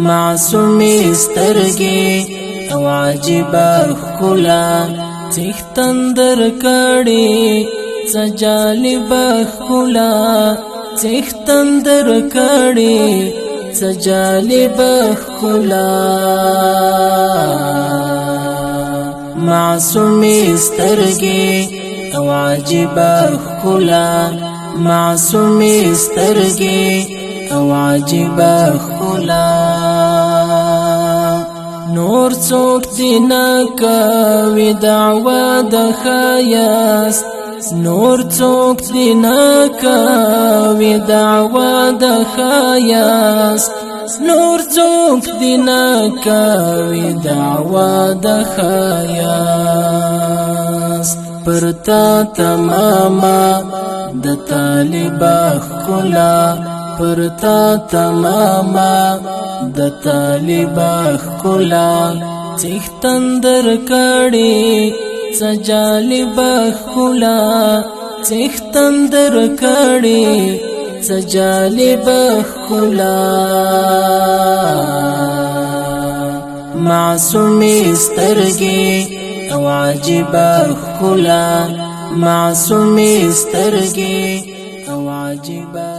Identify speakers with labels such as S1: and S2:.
S1: معصومی سترګې او عجیبه ښکلا څښتن درکړې څه جالبه ښکلا څښتن درکړې څه جالبه ښکلا معصومی سترګې او عجیبه ښکلا معصومی سترګې او عجیبه ښکلا نور څوک دې نه کوي دعوه د ښایست نور څوک دې نه کوي دعوه د ښایست نور څوک دې نه کوي دعوه د ښایست پر تا تماما د طالبه ښکلا پر تا تماما د طالبه ښکلا څښتن درکړې څه جالبه ښکلا څښتن درکړې څه جالبه ښکلا معصومی سترګې او عجیبه ښکلا معصومی سترګې او عجیبه